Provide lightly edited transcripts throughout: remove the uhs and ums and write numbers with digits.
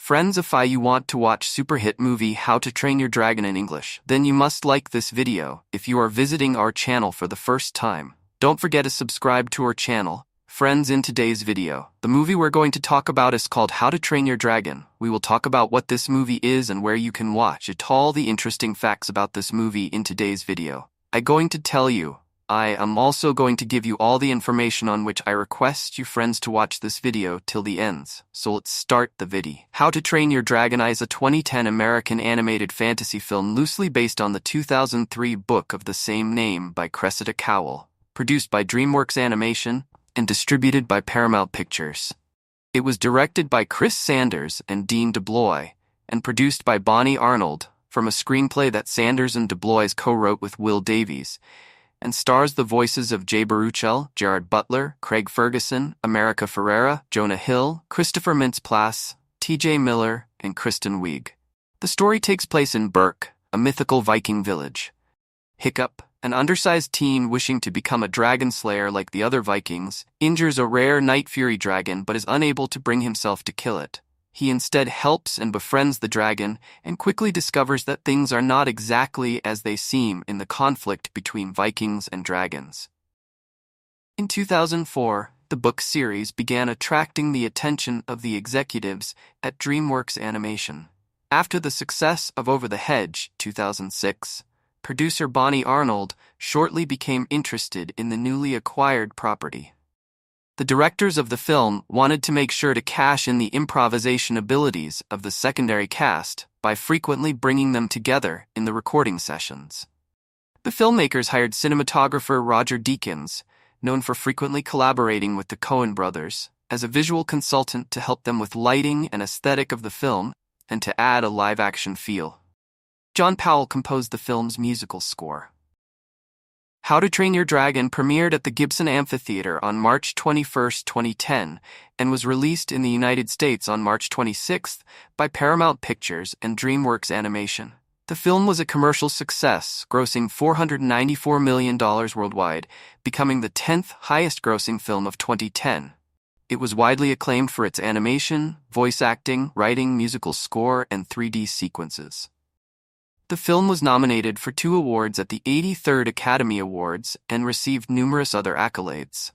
Friends, if you want to watch super hit movie How to Train Your Dragon in English, then you must like this video. If you are visiting our channel for the first time, don't forget to subscribe to our channel. Friends, in today's video, the movie we're going to talk about is called How to Train Your Dragon. We will talk about what this movie is and where you can watch it. All the interesting facts about this movie in today's video. I'm going to tell you. I am also going to give you all the information on which I request you friends to watch this video till the ends. So let's start the video. How to Train Your Dragon is a 2010 American animated fantasy film loosely based on the 2003 book of the same name by Cressida Cowell, produced by DreamWorks Animation and distributed by Paramount Pictures. It was directed by Chris Sanders and Dean DeBlois and produced by Bonnie Arnold from a screenplay that Sanders and DeBlois co-wrote with Will Davies, and stars the voices of Jay Baruchel, Gerard Butler, Craig Ferguson, America Ferrera, Jonah Hill, Christopher Mintz-Plasse, T.J. Miller, and Kristen Wiig. The story takes place in Berk, a mythical Viking village. Hiccup, an undersized teen wishing to become a dragon slayer like the other Vikings, injures a rare night fury dragon but is unable to bring himself to kill it. He instead helps and befriends the dragon and quickly discovers that things are not exactly as they seem in the conflict between Vikings and dragons. In 2004, the book series began attracting the attention of the executives at DreamWorks Animation. After the success of Over the Hedge, 2006, producer Bonnie Arnold shortly became interested in the newly acquired property. The directors of the film wanted to make sure to cash in the improvisation abilities of the secondary cast by frequently bringing them together in the recording sessions. The filmmakers hired cinematographer Roger Deakins, known for frequently collaborating with the Coen brothers, as a visual consultant to help them with lighting and aesthetic of the film and to add a live-action feel. John Powell composed the film's musical score. How to Train Your Dragon premiered at the Gibson Amphitheater on March 21, 2010, and was released in the United States on March 26 by Paramount Pictures and DreamWorks Animation. The film was a commercial success, grossing $494 million worldwide, becoming the 10th highest-grossing film of 2010. It was widely acclaimed for its animation, voice acting, writing, musical score, and 3D sequences. The film was nominated for 2 awards at the 83rd Academy Awards and received numerous other accolades.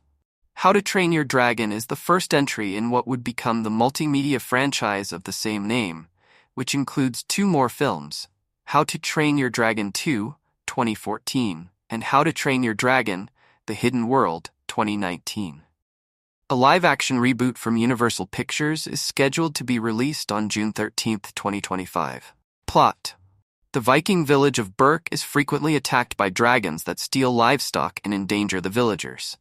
How to Train Your Dragon is the first entry in what would become the multimedia franchise of the same name, which includes 2 more films, How to Train Your Dragon 2, 2014, and How to Train Your Dragon, The Hidden World, 2019. A live-action reboot from Universal Pictures is scheduled to be released on June 13, 2025. Plot: the Viking village of Berk is frequently attacked by dragons that steal livestock and endanger the villagers.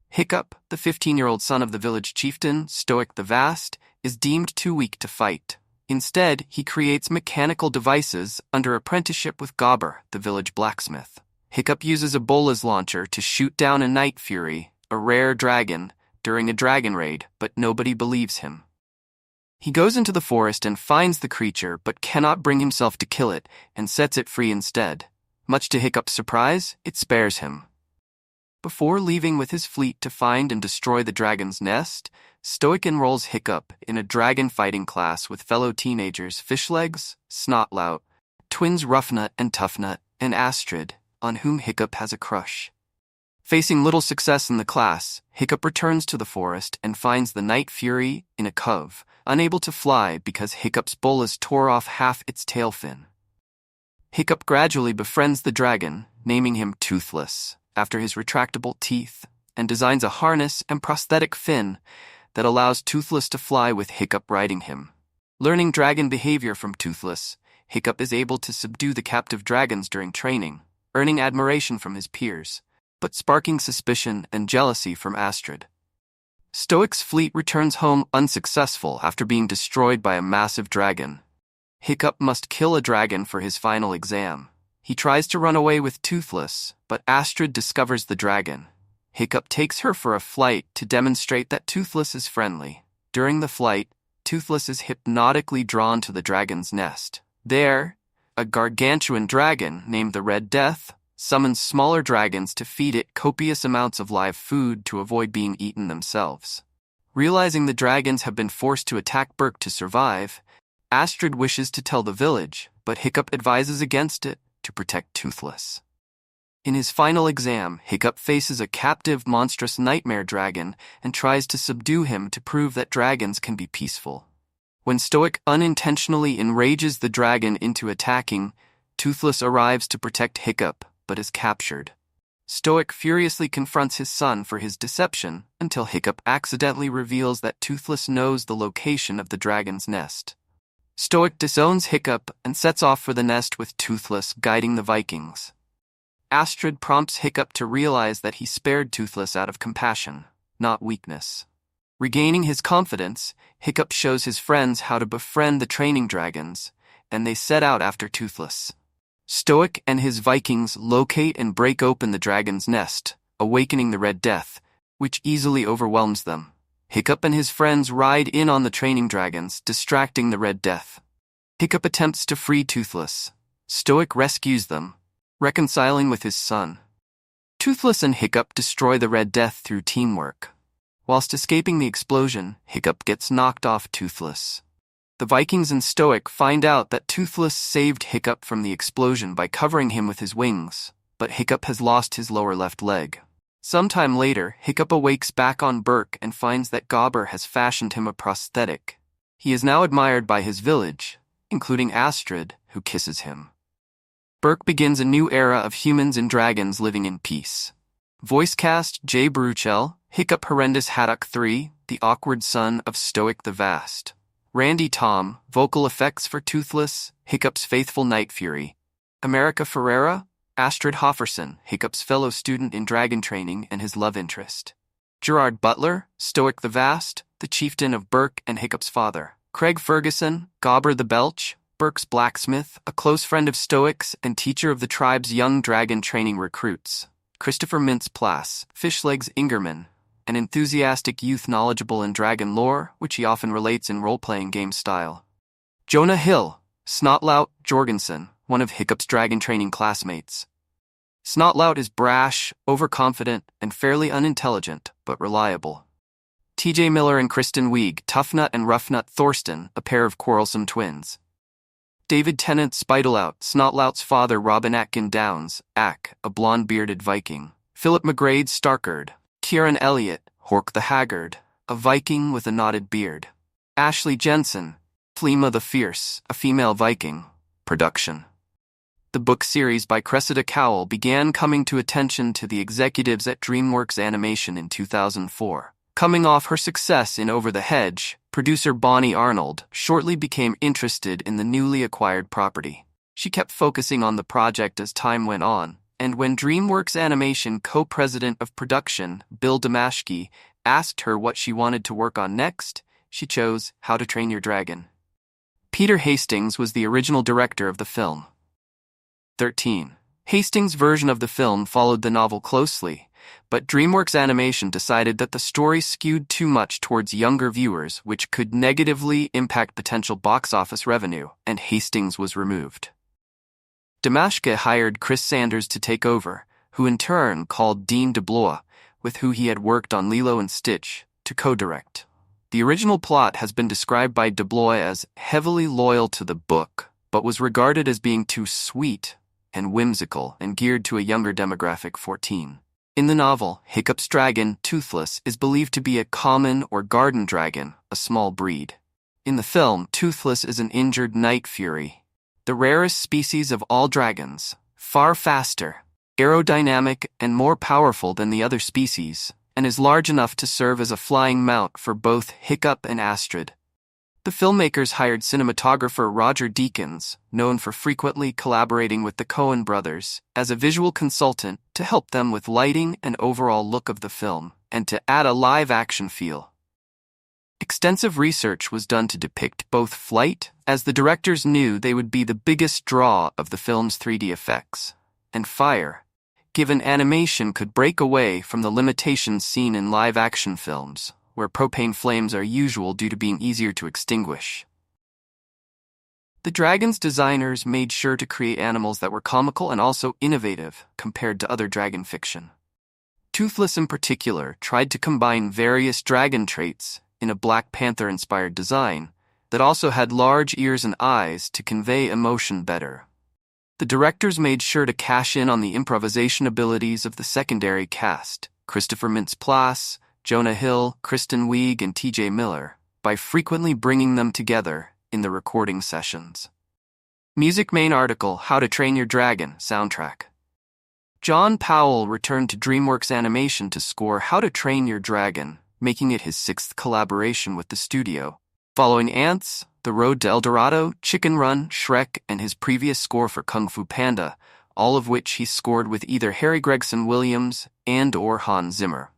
Hiccup, the 15-year-old son of the village chieftain, Stoic the Vast, is deemed too weak to fight. Instead, he creates mechanical devices under apprenticeship with Gobber, the village blacksmith. Hiccup uses a bolas launcher to shoot down a night fury, a rare dragon, during a dragon raid, but nobody believes him. He goes into the forest and finds the creature but cannot bring himself to kill it and sets it free instead. Much to Hiccup's surprise, it spares him. Before leaving with his fleet to find and destroy the dragon's nest, Stoic enrolls Hiccup in a dragon fighting class with fellow teenagers Fishlegs, Snotlout, twins Roughnut and Toughnut, and Astrid, on whom Hiccup has a crush. Facing little success in the class, Hiccup returns to the forest and finds the Night Fury in a cove, unable to fly because Hiccup's bolas tore off half its tail fin. Hiccup gradually befriends the dragon, naming him Toothless, after his retractable teeth, and designs a harness and prosthetic fin that allows Toothless to fly with Hiccup riding him. Learning dragon behavior from Toothless, Hiccup is able to subdue the captive dragons during training, earning admiration from his peers, but sparking suspicion and jealousy from Astrid. Stoic's fleet returns home unsuccessful after being destroyed by a massive dragon. Hiccup must kill a dragon for his final exam. He tries to run away with Toothless, but Astrid discovers the dragon. Hiccup takes her for a flight to demonstrate that Toothless is friendly. During the flight, Toothless is hypnotically drawn to the dragon's nest. There, a gargantuan dragon named the Red Death summons smaller dragons to feed it copious amounts of live food to avoid being eaten themselves. Realizing the dragons have been forced to attack Burke to survive, Astrid wishes to tell the village, but Hiccup advises against it to protect Toothless. In his final exam, Hiccup faces a captive monstrous nightmare dragon and tries to subdue him to prove that dragons can be peaceful. When Stoic unintentionally enrages the dragon into attacking, Toothless arrives to protect Hiccup, but is captured. Stoic furiously confronts his son for his deception until Hiccup accidentally reveals that Toothless knows the location of the dragon's nest. Stoic disowns Hiccup and sets off for the nest with Toothless guiding the Vikings. Astrid prompts Hiccup to realize that he spared Toothless out of compassion, not weakness. Regaining his confidence, Hiccup shows his friends how to befriend the training dragons, and they set out after Toothless. Stoic and his Vikings locate and break open the dragon's nest, awakening the Red Death, which easily overwhelms them. Hiccup and his friends ride in on the training dragons, distracting the Red Death. Hiccup attempts to free Toothless. Stoic rescues them, reconciling with his son. Toothless and Hiccup destroy the Red Death through teamwork. Whilst escaping the explosion, Hiccup gets knocked off Toothless. The Vikings and Stoic find out that Toothless saved Hiccup from the explosion by covering him with his wings, but Hiccup has lost his lower left leg. Sometime later, Hiccup awakes back on Burke and finds that Gobber has fashioned him a prosthetic. He is now admired by his village, including Astrid, who kisses him. Burke begins a new era of humans and dragons living in peace. Voice cast J. Baruchel, Hiccup Horrendous Haddock 3, the awkward son of Stoic the Vast. Randy Thom, vocal effects for Toothless, Hiccup's faithful Night Fury. America Ferrera, Astrid Hofferson, Hiccup's fellow student in dragon training and his love interest. Gerard Butler, Stoic the Vast, the chieftain of Burke and Hiccup's father. Craig Ferguson, Gobber the Belch, Burke's blacksmith, a close friend of Stoic's and teacher of the tribe's young dragon training recruits. Christopher Mintz-Plasse, Fishlegs Ingerman, an enthusiastic youth knowledgeable in dragon lore, which he often relates in role-playing game style. Jonah Hill, Snotlout Jorgensen, one of Hiccup's dragon training classmates. Snotlout is brash, overconfident, and fairly unintelligent, but reliable. T.J. Miller and Kristen Wiig, Toughnut and Roughnut Thorsten, a pair of quarrelsome twins. David Tennant Spitalout, Snotlout's father Robin Atkin Downs, Ack, a blonde-bearded Viking. Philip McGrade Starkard. Kieran Elliott, Hork the Haggard, a Viking with a knotted beard. Ashley Jensen, Fleema the Fierce, a female Viking. Production. The book series by Cressida Cowell began coming to attention to the executives at DreamWorks Animation in 2004. Coming off her success in Over the Hedge, producer Bonnie Arnold shortly became interested in the newly acquired property. She kept focusing on the project as time went on, and when DreamWorks Animation co-president of production, Bill Damashki, asked her what she wanted to work on next, she chose How to Train Your Dragon. Peter Hastings was the original director of the film. 13. Hastings' version of the film followed the novel closely, but DreamWorks Animation decided that the story skewed too much towards younger viewers, which could negatively impact potential box office revenue, and Hastings was removed. Damashki hired Chris Sanders to take over, who in turn called Dean DeBlois, with who he had worked on Lilo and Stitch, to co-direct. The original plot has been described by DeBlois as heavily loyal to the book, but was regarded as being too sweet and whimsical and geared to a younger demographic 14. In the novel, Hiccup's dragon, Toothless, is believed to be a common or garden dragon, a small breed. In the film, Toothless is an injured night fury, the rarest species of all dragons, far faster, aerodynamic, and more powerful than the other species, and is large enough to serve as a flying mount for both Hiccup and Astrid. The filmmakers hired cinematographer Roger Deakins, known for frequently collaborating with the Coen brothers, as a visual consultant to help them with lighting and overall look of the film, and to add a live-action feel. Extensive research was done to depict both flight, as the directors knew they would be the biggest draw of the film's 3D effects, and fire, given animation could break away from the limitations seen in live-action films, where propane flames are usual due to being easier to extinguish. The dragon's designers made sure to create animals that were comical and also innovative compared to other dragon fiction. Toothless in particular tried to combine various dragon traits, in a Black Panther-inspired design that also had large ears and eyes to convey emotion better. The directors made sure to cash in on the improvisation abilities of the secondary cast, Christopher Mintz-Plasse, Jonah Hill, Kristen Wiig, and T.J. Miller, by frequently bringing them together in the recording sessions. Music main article, How to Train Your Dragon soundtrack. John Powell returned to DreamWorks Animation to score How to Train Your Dragon, making it his 6th collaboration with the studio, following Ants, The Road to El Dorado, Chicken Run, Shrek, and his previous score for Kung Fu Panda, all of which he scored with either Harry Gregson Williams and/or Hans Zimmer.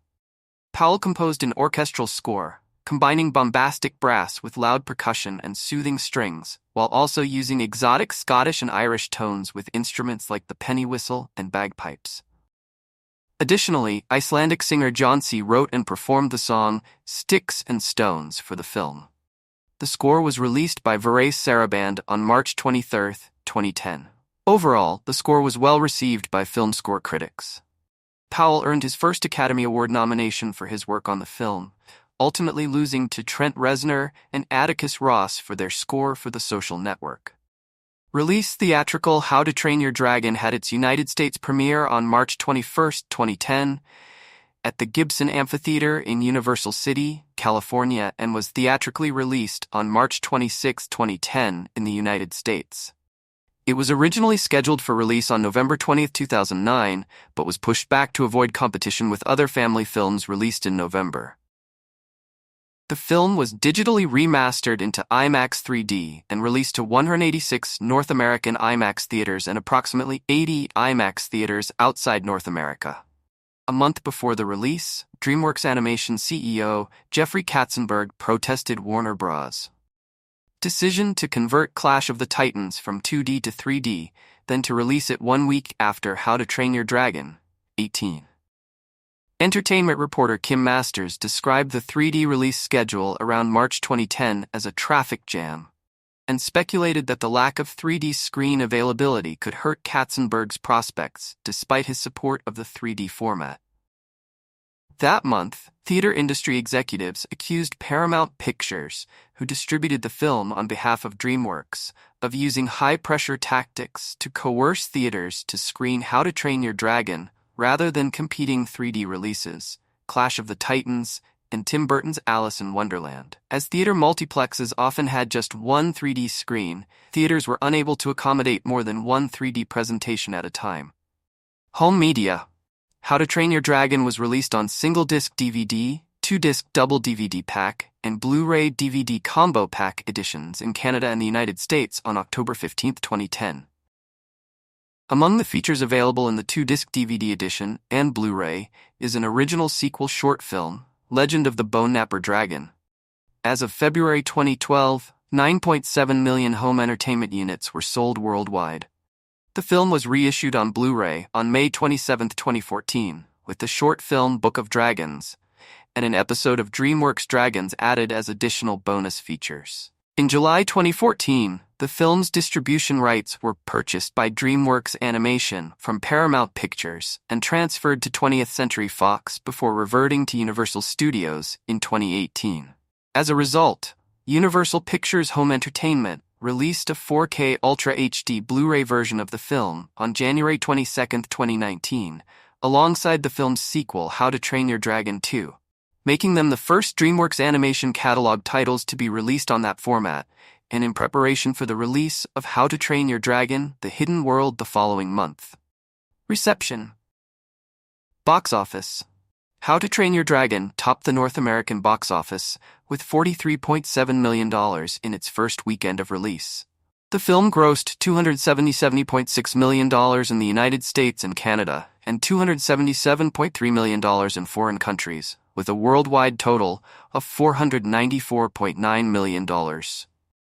Powell composed an orchestral score, combining bombastic brass with loud percussion and soothing strings, while also using exotic Scottish and Irish tones with instruments like the penny whistle and bagpipes. Additionally, Icelandic singer Jónsi wrote and performed the song Sticks and Stones for the film. The score was released by Varese Sarabande on March 23, 2010. Overall, the score was well received by film score critics. Powell earned his first Academy Award nomination for his work on the film, ultimately losing to Trent Reznor and Atticus Ross for their score for The Social Network. Release theatrical How to Train Your Dragon had its United States premiere on March 21, 2010, at the Gibson Amphitheater in Universal City, California, and was theatrically released on March 26, 2010 in the United States. It was originally scheduled for release on November 20, 2009, but was pushed back to avoid competition with other family films released in November. The film was digitally remastered into IMAX 3D and released to 186 North American IMAX theaters and approximately 80 IMAX theaters outside North America. A month before the release, DreamWorks Animation CEO Jeffrey Katzenberg protested Warner Bros.' decision to convert Clash of the Titans from 2D to 3D, then to release it 1 week after How to Train Your Dragon, 18. Entertainment reporter Kim Masters described the 3D release schedule around March 2010 as a traffic jam, and speculated that the lack of 3D screen availability could hurt Katzenberg's prospects despite his support of the 3D format. That month, theater industry executives accused Paramount Pictures, who distributed the film on behalf of DreamWorks, of using high-pressure tactics to coerce theaters to screen How to Train Your Dragon rather than competing 3D releases, Clash of the Titans, and Tim Burton's Alice in Wonderland. As theater multiplexes often had just one 3D screen, theaters were unable to accommodate more than one 3D presentation at a time. Home media. How to Train Your Dragon was released on single-disc DVD, 2-disc double DVD pack, and Blu-ray DVD combo pack editions in Canada and the United States on October 15, 2010. Among the features available in the 2-disc DVD edition and Blu-ray is an original sequel short film, Legend of the Bone Napper Dragon. As of February 2012, 9.7 million home entertainment units were sold worldwide. The film was reissued on Blu-ray on May 27, 2014, with the short film Book of Dragons, and an episode of DreamWorks Dragons added as additional bonus features. In July 2014, the film's distribution rights were purchased by DreamWorks Animation from Paramount Pictures and transferred to 20th Century Fox before reverting to Universal Studios in 2018. As a result, Universal Pictures Home Entertainment released a 4K Ultra HD Blu-ray version of the film on January 22, 2019, alongside the film's sequel, How to Train Your Dragon 2, making them the first DreamWorks Animation catalog titles to be released on that format, and in preparation for the release of How to Train Your Dragon: The Hidden World the following month. Reception. Box office. How to Train Your Dragon topped the North American box office with $43.7 million in its first weekend of release. The film grossed $277.6 million in the United States and Canada and $277.3 million in foreign countries, with a worldwide total of $494.9 million.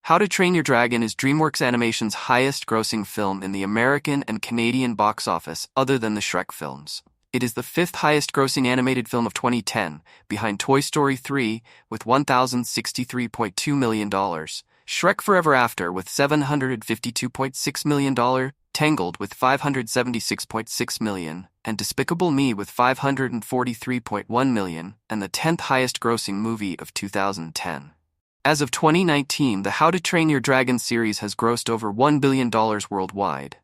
How to Train Your Dragon is DreamWorks Animation's highest-grossing film in the American and Canadian box office other than the Shrek films. It is the fifth highest-grossing animated film of 2010, behind Toy Story 3 with $1,063.2 million, Shrek Forever After with $752.6 million, Tangled with $576.6 million, and Despicable Me with $543.1 million, and the 10th highest-grossing movie of 2010. As of 2019, the How to Train Your Dragon series has grossed over $1 billion worldwide.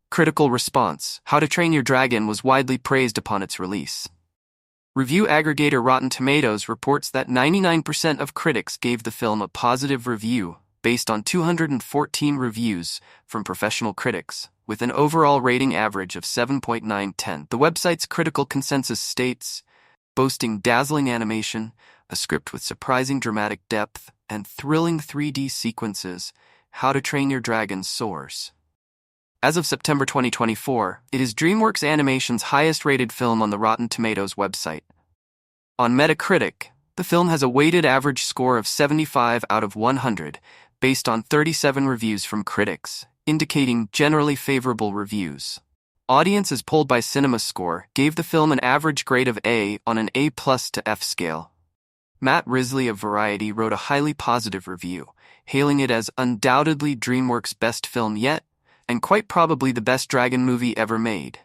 Critical response: How to Train Your Dragon was widely praised upon its release. Review aggregator Rotten Tomatoes reports that 99% of critics gave the film a positive review, based on 214 reviews from professional critics, with an overall rating average of 7.9/10. The website's critical consensus states, boasting dazzling animation, a script with surprising dramatic depth, and thrilling 3D sequences, How to Train Your Dragon soars. As of September 2024, it is DreamWorks Animation's highest-rated film on the Rotten Tomatoes website. On Metacritic, the film has a weighted average score of 75 out of 100, based on 37 reviews from critics, indicating generally favorable reviews. Audiences polled by CinemaScore gave the film an average grade of A on an A+ to F scale. Matt Risley of Variety wrote a highly positive review, hailing it as undoubtedly DreamWorks' best film yet, and quite probably the best dragon movie ever made.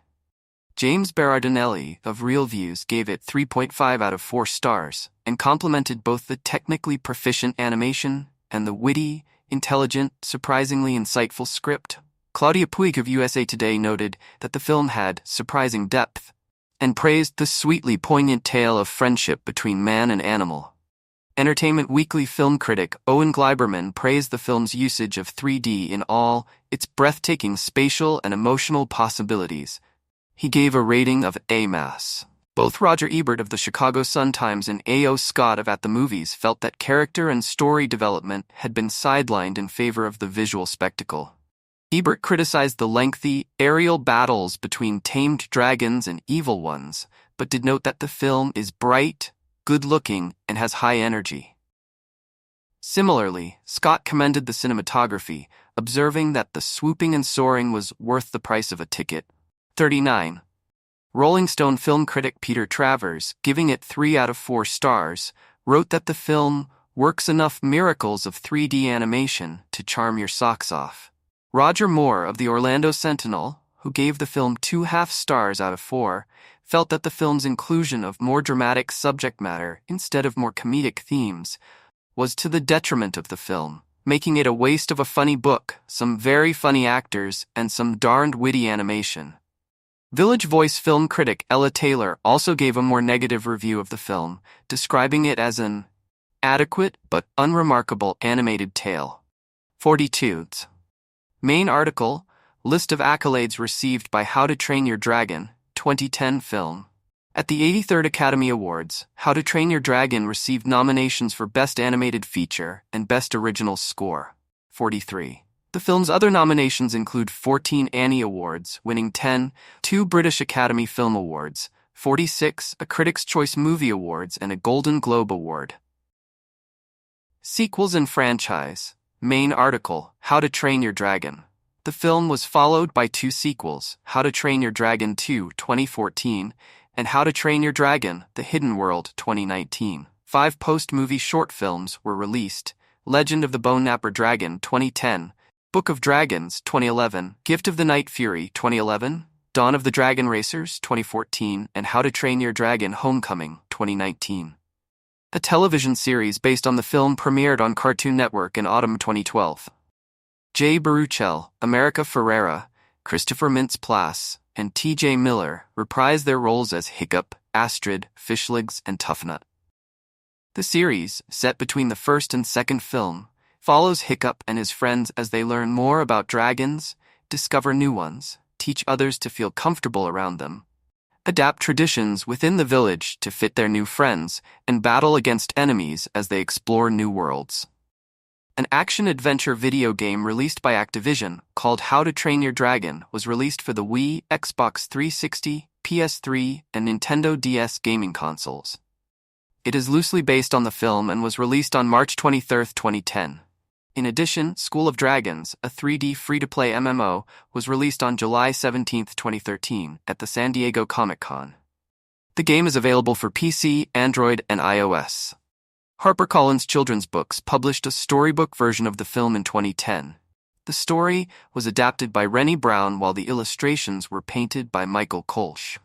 James Berardinelli of ReelViews gave it 3.5 out of 4 stars, and complimented both the technically proficient animation and the witty, intelligent, surprisingly insightful script. Claudia Puig of USA Today noted that the film had surprising depth, and praised the sweetly poignant tale of friendship between man and animal. Entertainment Weekly film critic Owen Gleiberman praised the film's usage of 3D in all its breathtaking spatial and emotional possibilities. He gave a rating of A-. Both Roger Ebert of the Chicago Sun-Times and A.O. Scott of At the Movies felt that character and story development had been sidelined in favor of the visual spectacle. Ebert criticized the lengthy, aerial battles between tamed dragons and evil ones, but did note that the film is bright, good-looking, and has high energy. Similarly, Scott commended the cinematography, observing that the swooping and soaring was worth the price of a ticket. 39. Rolling Stone film critic Peter Travers, giving it 3 out of 4 stars, wrote that the film works enough miracles of 3D animation to charm your socks off. Roger Moore of the Orlando Sentinel, who gave the film 2.5 stars out of 4, felt that the film's inclusion of more dramatic subject matter instead of more comedic themes was to the detriment of the film, making it a waste of a funny book, some very funny actors, and some darned witty animation. Village Voice film critic Ella Taylor also gave a more negative review of the film, describing it as an adequate but unremarkable animated tale. 42. Main article, list of accolades received by How to Train Your Dragon, 2010 film. At the 83rd Academy Awards, How to Train Your Dragon received nominations for Best Animated Feature and Best Original Score. 43. The film's other nominations include 14 Annie Awards, winning 10, 2 British Academy Film Awards, 46 a Critics' Choice Movie Awards, and a Golden Globe Award. Sequels and franchise. Main article, How to Train Your Dragon. The film was followed by 2 sequels, How to Train Your Dragon 2, 2014, and How to Train Your Dragon, The Hidden World, 2019. 5 post-movie short films were released, Legend of the Bone Napper Dragon, 2010, Book of Dragons, 2011, Gift of the Night Fury, 2011, Dawn of the Dragon Racers, 2014, and How to Train Your Dragon Homecoming, 2019. A television series based on the film premiered on Cartoon Network in autumn 2012. Jay Baruchel, America Ferrera, Christopher Mintz-Plasse, and T.J. Miller reprised their roles as Hiccup, Astrid, Fishlegs, and Toughnut. The series, set between the first and second film, follows Hiccup and his friends as they learn more about dragons, discover new ones, teach others to feel comfortable around them, adapt traditions within the village to fit their new friends, and battle against enemies as they explore new worlds. An action-adventure video game released by Activision, called How to Train Your Dragon, was released for the Wii, Xbox 360, PS3, and Nintendo DS gaming consoles. It is loosely based on the film and was released on March 23, 2010. In addition, School of Dragons, a 3D free-to-play MMO, was released on July 17, 2013, at the San Diego Comic-Con. The game is available for PC, Android, and iOS. HarperCollins Children's Books published a storybook version of the film in 2010. The story was adapted by Rennie Brown while the illustrations were painted by Michael Kolsch.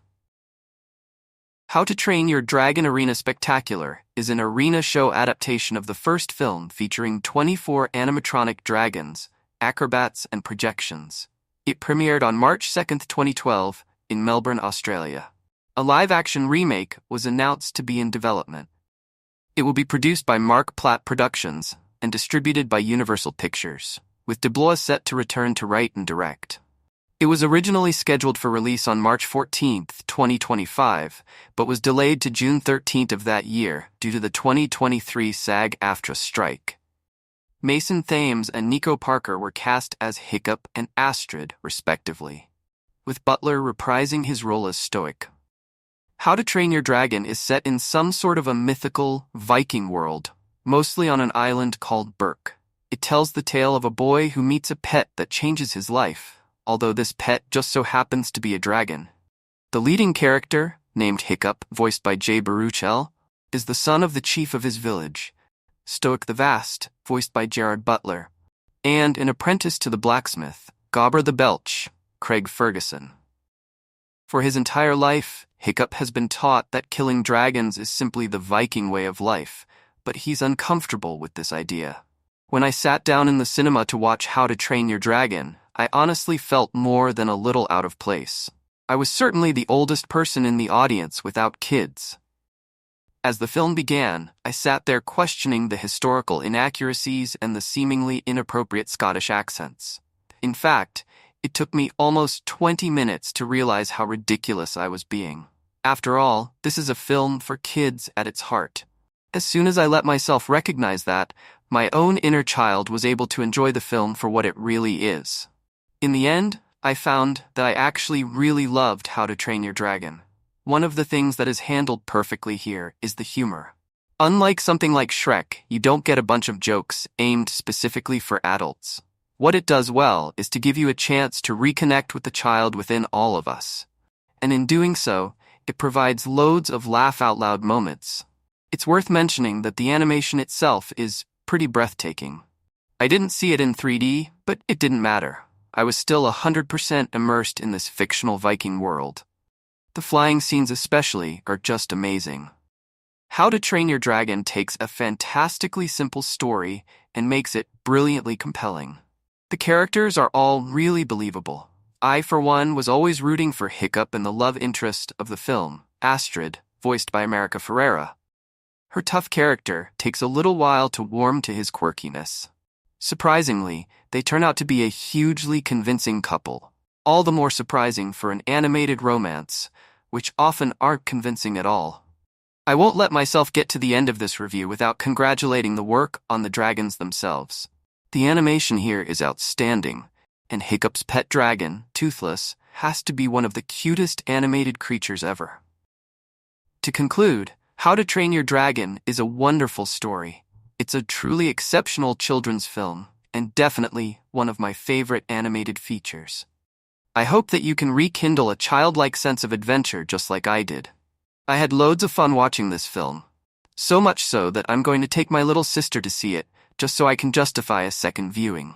How to Train Your Dragon Arena Spectacular is an arena show adaptation of the first film featuring 24 animatronic dragons, acrobats, and projections. It premiered on March 2, 2012, in Melbourne, Australia. A live-action remake was announced to be in development. It will be produced by Mark Platt Productions and distributed by Universal Pictures, with DeBlois set to return to write and direct. It was originally scheduled for release on March 14, 2025, but was delayed to June 13 of that year due to the 2023 SAG-AFTRA strike. Mason Thames and Nico Parker were cast as Hiccup and Astrid, respectively, with Butler reprising his role as Stoic. How to Train Your Dragon is set in some sort of a mythical Viking world, mostly on an island called Berk. It tells the tale of a boy who meets a pet that changes his life, although this pet just so happens to be a dragon. The leading character, named Hiccup, voiced by Baruchel, is the son of the chief of his village, Stoic the Vast, voiced by Gerard Butler, and an apprentice to the blacksmith, Gobber the Belch, Craig Ferguson. For his entire life, Hiccup has been taught that killing dragons is simply the Viking way of life, but he's uncomfortable with this idea. When I sat down in the cinema to watch How to Train Your Dragon, I honestly felt more than a little out of place. I was certainly the oldest person in the audience without kids. As the film began, I sat there questioning the historical inaccuracies and the seemingly inappropriate Scottish accents. In fact, it took me almost 20 minutes to realize how ridiculous I was being. After all, this is a film for kids at its heart. As soon as I let myself recognize that, my own inner child was able to enjoy the film for what it really is. In the end, I found that I actually really loved How to Train Your Dragon. One of the things that is handled perfectly here is the humor. Unlike something like Shrek, you don't get a bunch of jokes aimed specifically for adults. What it does well is to give you a chance to reconnect with the child within all of us. And in doing so, it provides loads of laugh-out-loud moments. It's worth mentioning that the animation itself is pretty breathtaking. I didn't see it in 3D, but it didn't matter. I was still 100% immersed in this fictional Viking world. The flying scenes especially are just amazing. How to Train Your Dragon takes a fantastically simple story and makes it brilliantly compelling. The characters are all really believable. I, for one, was always rooting for Hiccup and the love interest of the film, Astrid, voiced by America Ferrera. Her tough character takes a little while to warm to his quirkiness. Surprisingly, they turn out to be a hugely convincing couple. All the more surprising for an animated romance, which often aren't convincing at all. I won't let myself get to the end of this review without congratulating the work on the dragons themselves. The animation here is outstanding, and Hiccup's pet dragon, Toothless, has to be one of the cutest animated creatures ever. To conclude, How to Train Your Dragon is a wonderful story. It's a truly exceptional children's film, and definitely one of my favorite animated features. I hope that you can rekindle a childlike sense of adventure just like I did. I had loads of fun watching this film. So much so that I'm going to take my little sister to see it, just so I can justify a second viewing.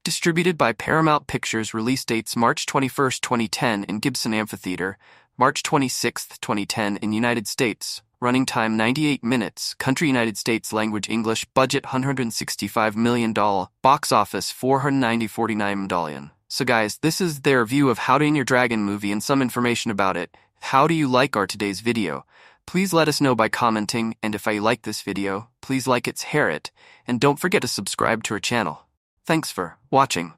Distributed by Paramount Pictures, release dates March 21, 2010 in Gibson Amphitheater, March 26, 2010 in United States, running time 98 minutes, country United States, language English, budget $165 million, box office $449 million. So guys, this is their review of How to Train Your Dragon movie and some information about it. How do you like our today's video? Please let us know by commenting, and if you like this video, please like it, share it, and don't forget to subscribe to our channel. Thanks for watching.